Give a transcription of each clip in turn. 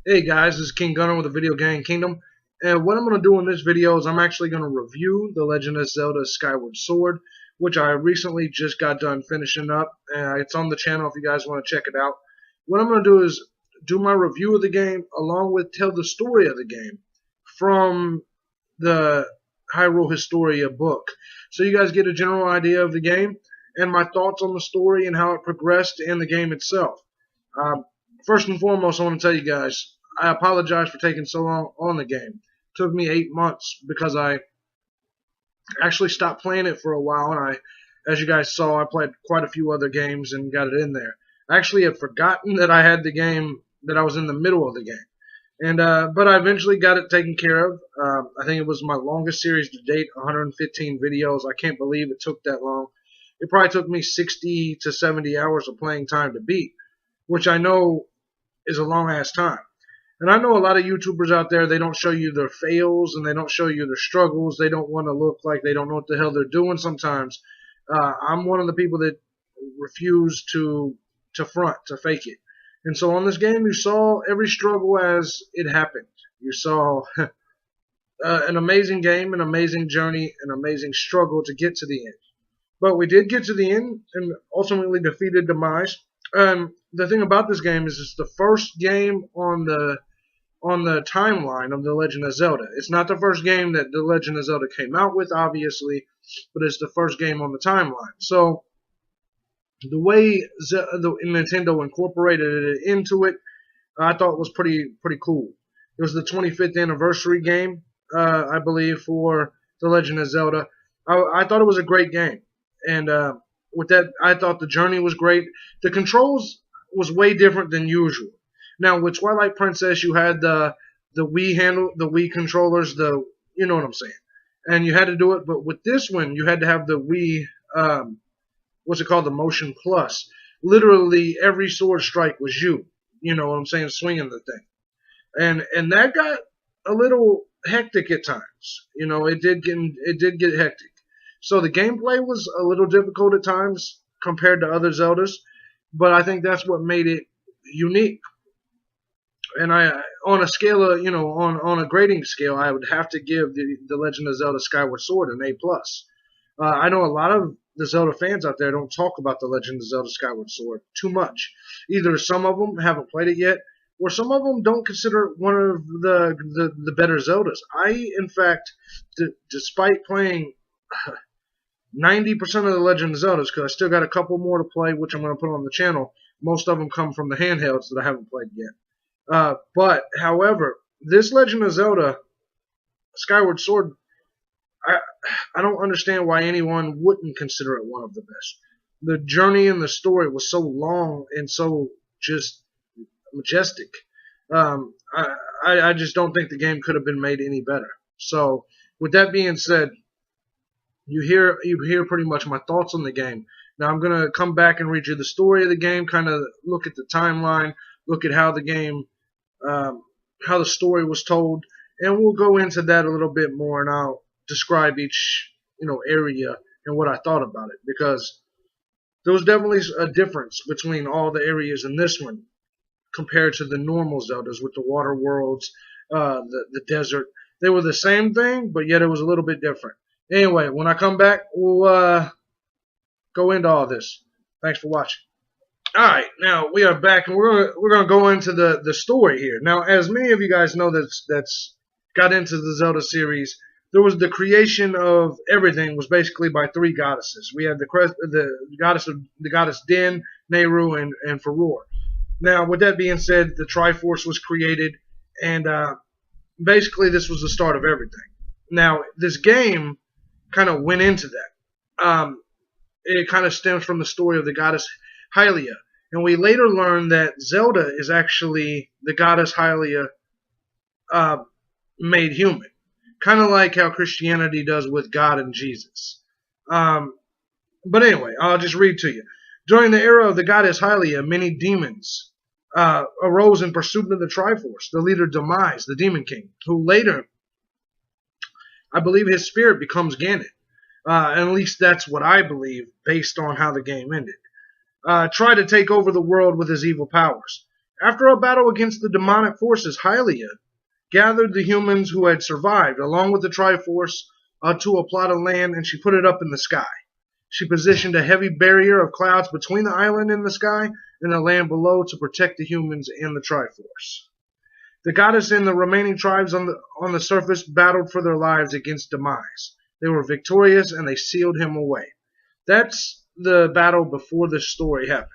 Hey guys, this is King Gunner with the Video Game Kingdom, and what I'm going to do in this video is I'm actually going to review The Legend of Zelda Skyward Sword, which I recently just got done finishing up. It's on the channel if you guys want to check it out. What I'm going to do is do my review of the game along with tell the story of the game from the Hyrule Historia book, so you guys get a general idea of the game and my thoughts on the story and how it progressed in the game itself. Um, First and foremost, I want to tell you guys, I apologize for taking so long on the game. It took me 8 months because I actually stopped playing it for a while, and as you guys saw, I played quite a few other games and got it in there. I actually had forgotten that I had the game, that I was in the middle of the game. But I eventually got it taken care of. I think it was my longest series to date, 115 videos. I can't believe it took that long. It probably took me 60 to 70 hours of playing time to beat, which I know is a long ass time. And I know a lot of YouTubers out there, they don't show you their fails and they don't show you their struggles. They don't want to look like they don't know what the hell they're doing sometimes. I'm one of the people that refuse to front, to fake it. And so on this game, you saw every struggle as it happened. You saw an amazing game, an amazing journey, an amazing struggle to get to the end. But we did get to the end and ultimately defeated Demise. The thing about this game is it's the first game on the timeline of The Legend of Zelda. It's not the first game that The Legend of Zelda came out with, obviously, but it's the first game on the timeline. So the way Nintendo incorporated it into it, I thought was pretty cool. It was the 25th anniversary game, I believe, for The Legend of Zelda. I thought it was a great game, and with that, I thought the journey was great. The controls was way different than usual. Now with Twilight Princess, you had the Wii handle, the Wii controllers, you know what I'm saying, and you had to do it. But with this one, you had to have the Wii, what's it called, the Motion Plus. Literally every sword strike was you. You know what I'm saying, swinging the thing, and that got a little hectic at times. You know, it did get hectic. So the gameplay was a little difficult at times compared to other Zeldas, but I think that's what made it unique. And on a scale of, on a grading scale, I would have to give the Legend of Zelda Skyward Sword an A plus. I know a lot of the Zelda fans out there don't talk about the Legend of Zelda Skyward Sword too much. Either some of them haven't played it yet, or some of them don't consider it one of the better Zeldas. I, in fact, despite playing 90% of the Legend of Zeldas, because I still got a couple more to play, which I'm going to put on the channel. Most of them come from the handhelds that I haven't played yet. But, however, this Legend of Zelda Skyward Sword, I don't understand why anyone wouldn't consider it one of the best. The journey and the story was so long and so just majestic. I just don't think the game could have been made any better. So, with that being said, you hear pretty much my thoughts on the game. Now I'm going to come back and read you the story of the game, kind of look at the timeline, look at how the game, how the story was told, and we'll go into that a little bit more, and I'll describe each area and what I thought about it, because there was definitely a difference between all the areas in this one compared to the normal Zeldas with the water worlds, the desert. They were the same thing, but yet it was a little bit different. Anyway, when I come back, we'll go into all this. Thanks for watching. All right, now we are back, and we're gonna go into the story here. Now, as many of you guys know that's got into the Zelda series, there was the creation of everything was basically by three goddesses. We had the goddess Din, Nehru, and Farore. Now, with that being said, the Triforce was created, and basically this was the start of everything. Now, this game kind of went into that. It kind of stems from the story of the goddess Hylia. And we later learned that Zelda is actually the goddess Hylia made human. Kind of like how Christianity does with God and Jesus. But anyway, I'll just read to you. During the era of the goddess Hylia, many demons arose in pursuit of the Triforce, the leader Demise, the Demon King, who later, I believe his spirit becomes Ganon. At least that's what I believe based on how the game ended. Try to take over the world with his evil powers. After a battle against the demonic forces, Hylia gathered the humans who had survived, along with the Triforce, to a plot of land, and she put it up in the sky. She positioned a heavy barrier of clouds between the island and the sky and the land below to protect the humans and the Triforce. The goddess and the remaining tribes on the surface battled for their lives against Demise. They were victorious, and they sealed him away. That's the battle before this story happened.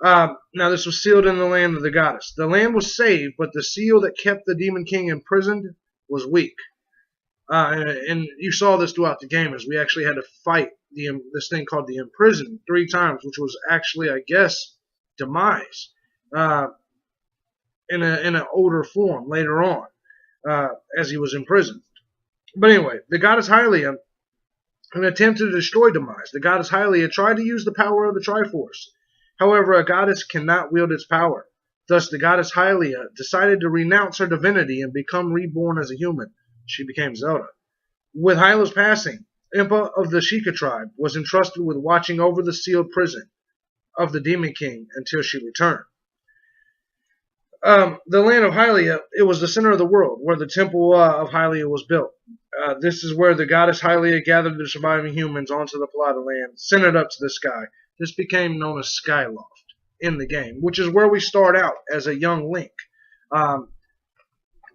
Now, this was sealed in the land of the goddess. The land was saved, but the seal that kept the Demon King imprisoned was weak. And you saw this throughout the game, as we actually had to fight this thing called the Imprison 3 times, which was actually, I guess, Demise in an older form later on, as he was imprisoned. But anyway, the goddess Hylia, in an attempt to destroy Demise, the goddess Hylia tried to use the power of the Triforce. However, a goddess cannot wield its power. Thus, the goddess Hylia decided to renounce her divinity and become reborn as a human. She became Zelda. With Hylia's passing, Impa of the Sheikah tribe was entrusted with watching over the sealed prison of the Demon King until she returned. The land of Hylia, it was the center of the world, where the temple of Hylia was built. This is where the goddess Hylia gathered the surviving humans onto the plot of land, sent it up to the sky. This became known as Skyloft in the game, which is where we start out as a young Link.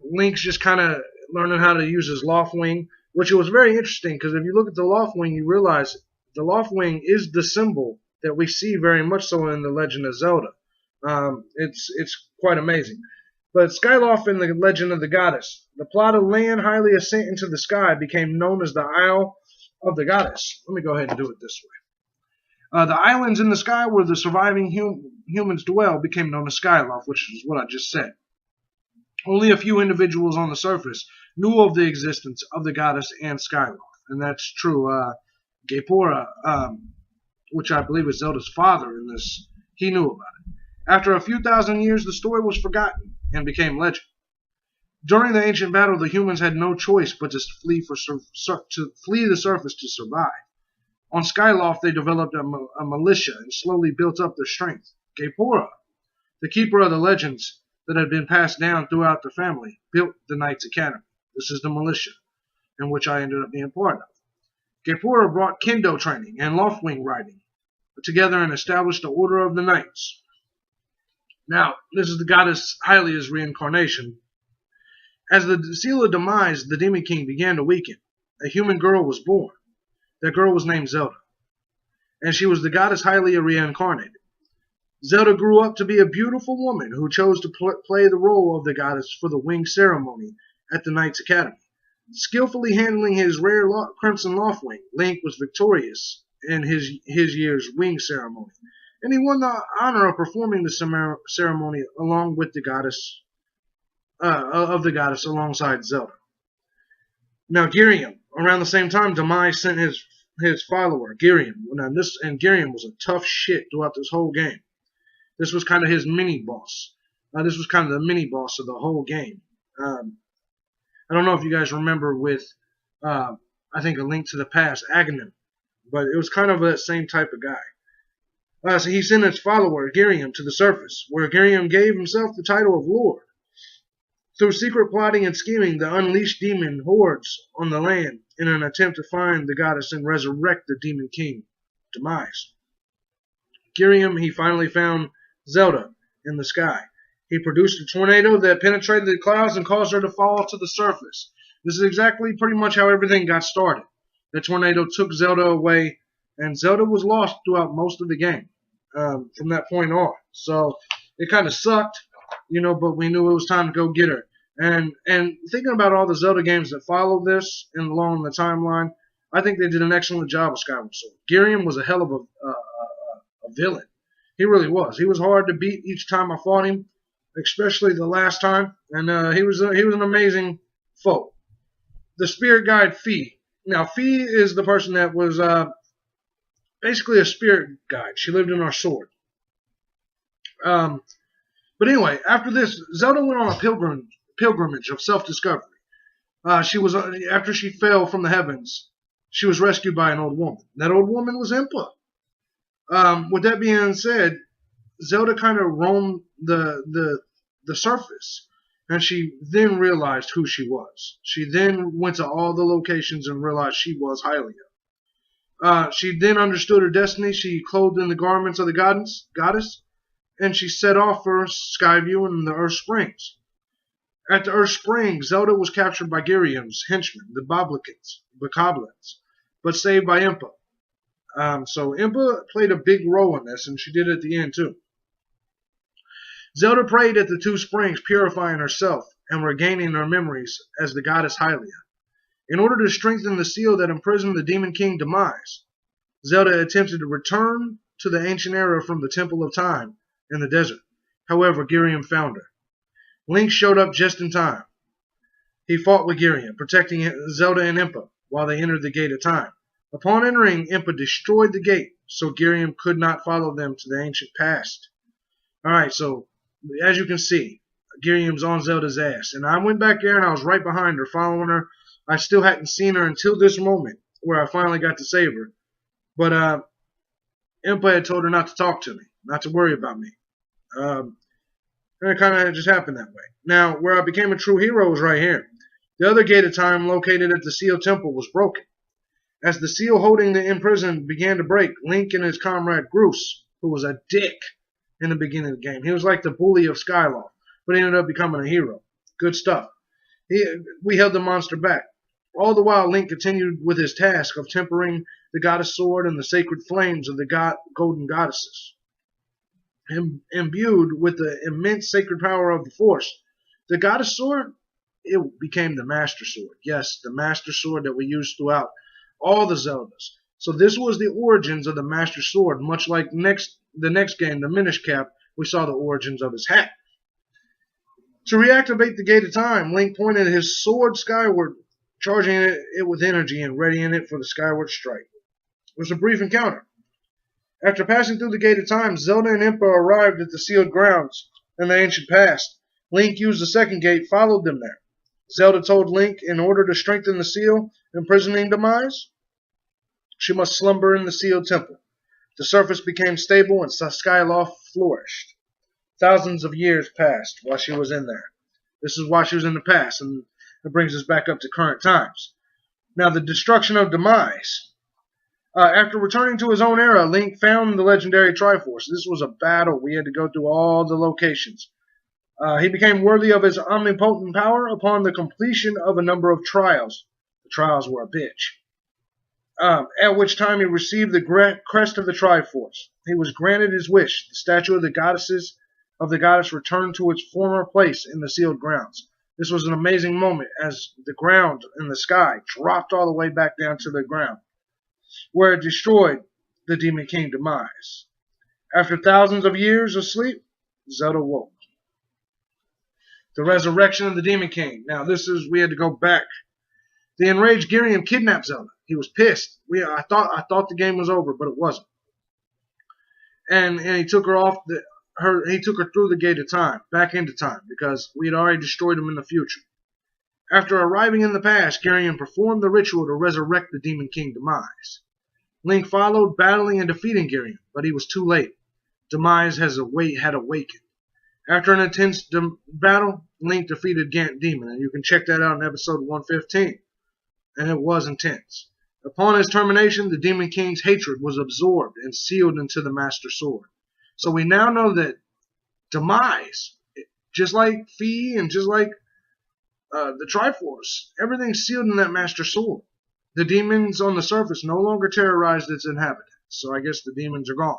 Link's just kind of learning how to use his Loft Wing, which was very interesting, because if you look at the Loft Wing, you realize the Loft Wing is the symbol that we see very much so in the Legend of Zelda. It's quite amazing. But Skyloft in the Legend of the Goddess, the plot of land highly ascent into the sky became known as the Isle of the Goddess. Let me go ahead and do it this way. The islands in the sky where the surviving humans dwell became known as Skyloft, which is what I just said. Only a few individuals on the surface knew of the existence of the goddess and Skyloft, and that's true. Gaepora, which I believe is Zelda's father in this, he knew about it. After a few thousand years, the story was forgotten and became legend. During the ancient battle, the humans had no choice but to flee the surface to survive. On Skyloft, they developed a militia and slowly built up their strength. Gaepora, the keeper of the legends that had been passed down throughout the family, built the Knights Academy. This is the militia, in which I ended up being part of. Gaepora brought kendo training and loftwing riding together and established the Order of the Knights. Now, this is the goddess Hylia's reincarnation. As the seal of Demise, the Demon King began to weaken. A human girl was born. That girl was named Zelda, and she was the goddess Hylia reincarnated. Zelda grew up to be a beautiful woman who chose to play the role of the goddess for the wing ceremony at the Knights Academy. Skillfully handling his rare Crimson Loftwing, Link was victorious in his year's wing ceremony, and he won the honor of performing the ceremony along with the goddess alongside Zelda. Now, Girium, around the same time, Demise sent his follower, Girium. And Girium was a tough shit throughout this whole game. This was kind of his mini-boss. This was kind of the mini-boss of the whole game. I don't know if you guys remember with, I think, A Link to the Past, Aghanim. But it was kind of that same type of guy. So he sent his follower, Girium, to the surface, where Girium gave himself the title of Lord. Through secret plotting and scheming, the unleashed demon hordes on the land in an attempt to find the goddess and resurrect the Demon King, Demise. Girium, he finally found Zelda in the sky. He produced a tornado that penetrated the clouds and caused her to fall to the surface. This is exactly pretty much how everything got started. The tornado took Zelda away, and Zelda was lost throughout most of the game from that point on. So it kind of sucked, but we knew it was time to go get her. And thinking about all the Zelda games that followed this and along the timeline, I think they did an excellent job with Skyward Sword. Girium was a hell of a villain. He really was. He was hard to beat each time I fought him, especially the last time. And he was an amazing foe. The spirit guide Fee. Now, Fee is the person that was basically a spirit guide. She lived in our sword. But anyway, after this, Zelda went on a pilgrimage of self-discovery. After she fell from the heavens, she was rescued by an old woman. That old woman was Impa. With that being said, Zelda kind of roamed the surface, and she then realized who she was. She then went to all the locations and realized she was Hylia. She then understood her destiny. She clothed in the garments of the goddess, and she set off for Skyview and the Earth Springs. At the Earth Springs, Zelda was captured by Girium's henchmen, the Bokoblins, but saved by Impa. So Impa played a big role in this, and she did it at the end too. Zelda prayed at the two springs, purifying herself and regaining her memories as the goddess Hylia. In order to strengthen the seal that imprisoned the Demon King Demise, Zelda attempted to return to the ancient era from the Temple of Time in the desert. However, Girium found her. Link showed up just in time. He fought with Girium, protecting Zelda and Impa while they entered the Gate of Time. Upon entering, Impa destroyed the gate, so Girium could not follow them to the ancient past. Alright, so as you can see, Girium's on Zelda's ass. And I went back there and I was right behind her, following her. I still hadn't seen her until this moment, where I finally got to save her. But Impa had told her not to talk to me, not to worry about me. And it kind of just happened that way. Now, where I became a true hero was right here. The other Gate of Time, located at the Seal Temple, was broken. As the seal holding the imprisoned began to break, Link and his comrade Groose, who was a dick in the beginning of the game. He was like the bully of Skyloft, but he ended up becoming a hero. Good stuff. We held the monster back. All the while, Link continued with his task of tempering the goddess sword and the sacred flames of the golden goddesses. Imbued with the immense sacred power of the Force, the goddess sword, it became the Master Sword. Yes, the Master Sword that we used throughout all the Zeldas. So this was the origins of the Master Sword, much like the next game, the Minish Cap, we saw the origins of his hat. To reactivate the Gate of Time, Link pointed his sword skyward, charging it with energy and readying it for the Skyward Strike. It was a brief encounter. After passing through the Gate of Time, Zelda and Impa arrived at the sealed grounds in the ancient past. Link used the second gate, followed them there. Zelda told Link, in order to strengthen the seal imprisoning Demise, she must slumber in the sealed temple. The surface became stable and Skyloft flourished. Thousands of years passed while she was in there. This is why she was in the past, and it brings us back up to current times. Now, the destruction of Demise. After returning to his own era, Link found the legendary Triforce. This was a battle. We had to go through all the locations. He became worthy of his omnipotent power upon the completion of a number of trials. The trials were a bitch. At which time he received the crest of the Triforce. He was granted his wish. The statue of the goddess returned to its former place in the sealed grounds. This was an amazing moment as the ground in the sky dropped all the way back down to the ground, where it destroyed the Demon King Demise. After thousands of years of sleep, Zelda woke. The resurrection of the Demon King. Now we had to go back. The enraged Girium kidnapped Zelda. He was pissed. I thought the game was over, but it wasn't. And he took her he took her through the Gate of Time, back into time, because we had already destroyed him in the future. After arriving in the past, Girium performed the ritual to resurrect the Demon King Demise. Link followed, battling and defeating Girium, but he was too late. Demise had awakened. After an intense battle, Link defeated Gant Demon, and you can check that out in episode 115. And it was intense. Upon his termination, the Demon King's hatred was absorbed and sealed into the Master Sword. So we now know that Demise, just like Fi and just like the Triforce, everything's sealed in that Master Sword. The demons on the surface no longer terrorized its inhabitants, so I guess the demons are gone.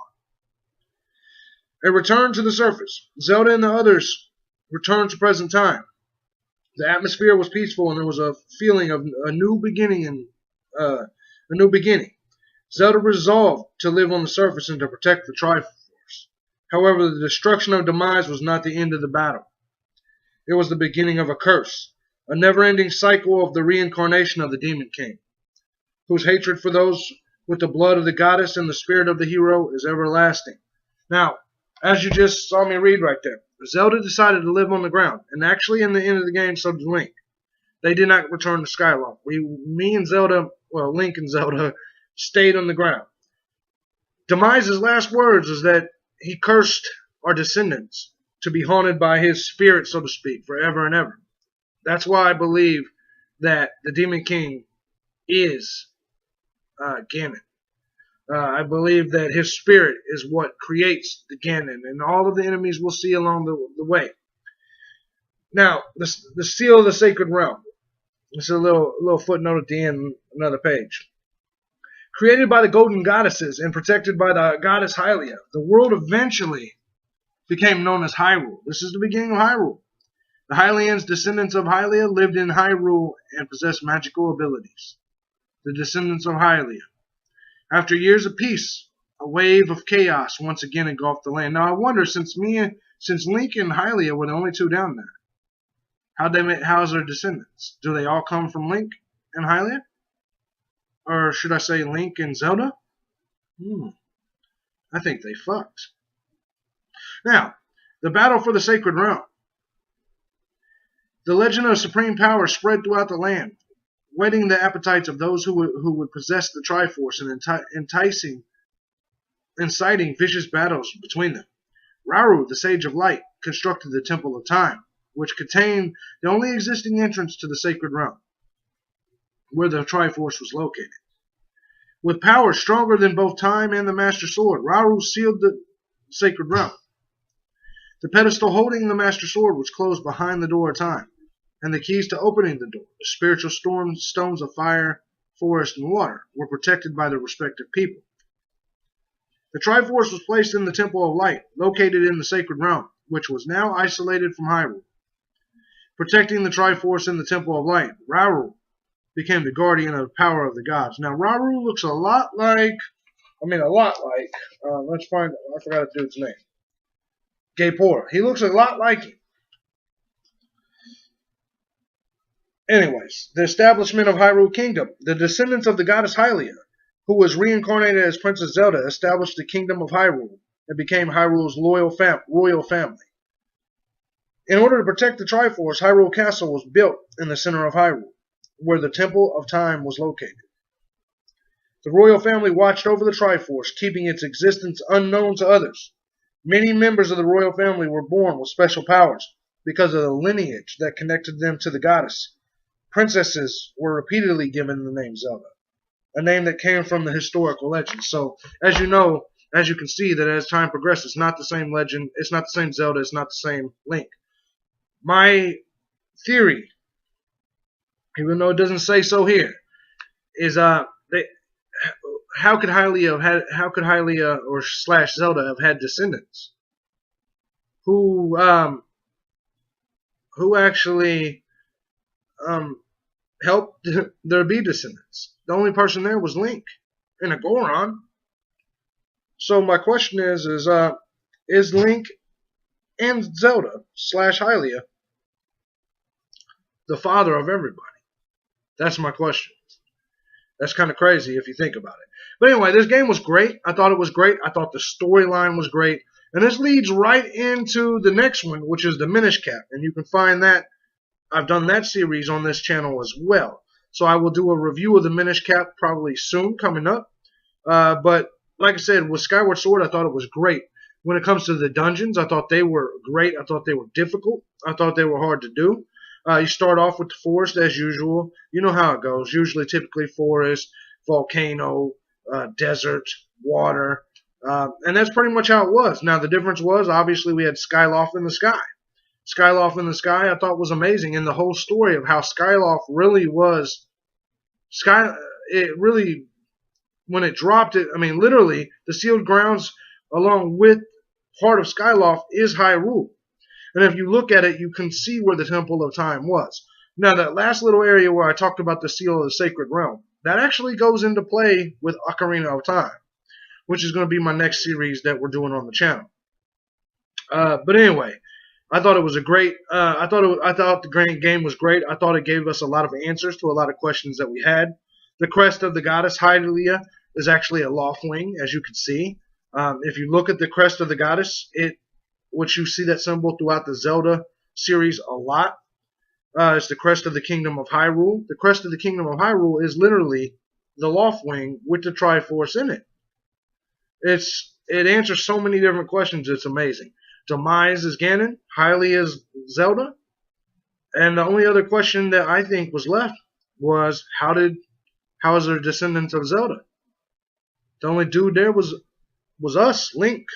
It returned to the surface. Zelda and the others returned to present time. The atmosphere was peaceful, and there was a feeling of a new beginning. Zelda resolved to live on the surface and to protect the Triforce. However, the destruction of Demise was not the end of the battle. It was the beginning of a curse, a never-ending cycle of the reincarnation of the Demon King, whose hatred for those with the blood of the goddess and the spirit of the hero is everlasting. Now, as you just saw me read right there, Zelda decided to live on the ground, and actually in the end of the game, so did Link. They did not return to Skyloft. Link and Zelda stayed on the ground. Demise's last words is that he cursed our descendants to be haunted by his spirit, so to speak, forever and ever. That's why I believe that the Demon King is Ganon. I believe that his spirit is what creates the Ganon and all of the enemies we'll see along the way. Now, the seal of the sacred realm. This is a little footnote at the end, another page. Created by the golden goddesses and protected by the goddess Hylia, the world eventually became known as Hyrule. This is the beginning of Hyrule. The Hylians, descendants of Hylia, lived in Hyrule and possessed magical abilities. The descendants of Hylia. After years of peace, a wave of chaos once again engulfed the land. Now I wonder, since Link and Hylia were the only two down there, how's their descendants? Do they all come from Link and Hylia? Or should I say Link and Zelda? I think they fucked. Now, the battle for the sacred realm. The legend of supreme power spread throughout the land, whetting the appetites of those who would possess the Triforce and inciting vicious battles between them. Rauru, the Sage of Light, constructed the Temple of Time, which contained the only existing entrance to the sacred realm, where the Triforce was located. With power stronger than both Time and the Master Sword, Rauru sealed the sacred realm. The pedestal holding the Master Sword was closed behind the door of Time, and the keys to opening the door, the spiritual stones of fire, forest, and water, were protected by their respective people. The Triforce was placed in the Temple of Light, located in the sacred realm, which was now isolated from Hyrule. Protecting the Triforce in the Temple of Light, Rauru became the guardian of the power of the gods. Now, Rauru looks a lot like, let's find, I forgot the dude's name. Gapora. He looks a lot like him. Anyways, the establishment of Hyrule Kingdom. The descendants of the goddess Hylia, who was reincarnated as Princess Zelda, established the Kingdom of Hyrule and became Hyrule's royal family. In order to protect the Triforce, Hyrule Castle was built in the center of Hyrule, where the Temple of Time was located. The royal family watched over the Triforce, keeping its existence unknown to others. Many members of the royal family were born with special powers because of the lineage that connected them to the goddess. Princesses were repeatedly given the name Zelda, a name that came from the historical legend. So, as you know, as you can see, that as time progresses, it's not the same legend, it's not the same Zelda, it's not the same Link. My theory, even though it doesn't say so here, is how could Hylia or / Zelda have had descendants who actually helped there be descendants? The only person there was Link and a Goron. So my question is Link and Zelda / Hylia the father of everybody? That's my question. That's kind of crazy if you think about it. But anyway, this game was great. I thought it was great. I thought the storyline was great. And this leads right into the next one, which is the Minish Cap. And you can find that. I've done that series on this channel as well. So I will do a review of the Minish Cap probably soon, coming up. But like I said, with Skyward Sword, I thought it was great. When it comes to the dungeons, I thought they were great. I thought they were difficult. I thought they were hard to do. You start off with the forest as usual. You know how it goes. Usually, typically forest, volcano, desert, water. And that's pretty much how it was. Now, the difference was, obviously, we had Skyloft in the sky. Skyloft in the sky, I thought was amazing. And the whole story of how Skyloft really was, it really, when it dropped it, I mean, literally, the sealed grounds, along with part of Skyloft, is Hyrule. And if you look at it, you can see where the Temple of Time was. Now, that last little area where I talked about the seal of the sacred realm, that actually goes into play with Ocarina of Time, which is going to be my next series that we're doing on the channel. But anyway, I thought it was a great. I thought the game was great. I thought it gave us a lot of answers to a lot of questions that we had. The crest of the goddess Hylia is actually a loft wing, as you can see. If you look at the crest of the goddess, which you see that symbol throughout the Zelda series a lot. It's the crest of the Kingdom of Hyrule. The crest of the Kingdom of Hyrule is literally the loft wing with the Triforce in it. It answers so many different questions. It's amazing. Demise as Ganon, Hylia as Zelda, and the only other question that I think was left was how is there descendants of Zelda? The only dude there was us, Link.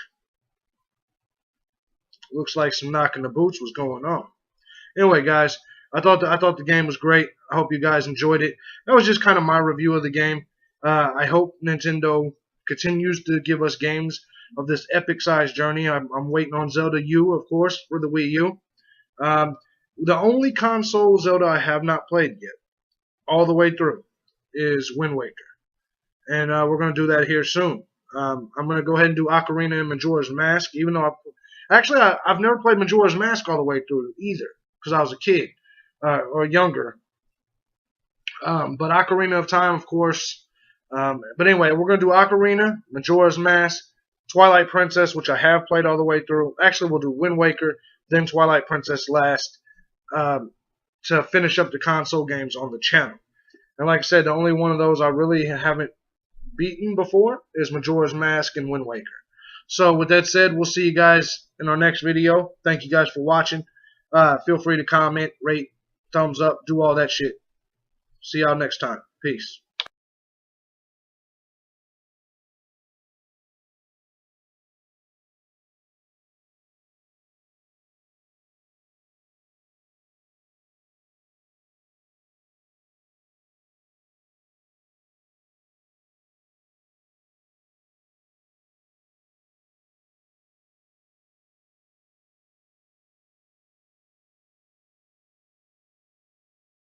Looks like some knocking the boots was going on. Anyway, guys, I thought the game was great. I hope you guys enjoyed it. That was just kind of my review of the game. I hope Nintendo continues to give us games of this epic-sized journey. I'm waiting on Zelda U, of course, for the Wii U. The only console Zelda I have not played yet, all the way through, is Wind Waker. And we're going to do that here soon. I'm going to go ahead and do Ocarina and Majora's Mask, even though I've never played Majora's Mask all the way through either, because I was a kid or younger. But Ocarina of Time, of course. But anyway, we're going to do Ocarina, Majora's Mask, Twilight Princess, which I have played all the way through. Actually, we'll do Wind Waker, then Twilight Princess last, to finish up the console games on the channel. And like I said, the only one of those I really haven't beaten before is Majora's Mask and Wind Waker. So with that said, we'll see you guys in our next video. Thank you guys for watching. Feel free to comment, rate, thumbs up, do all that shit. See y'all next time. Peace.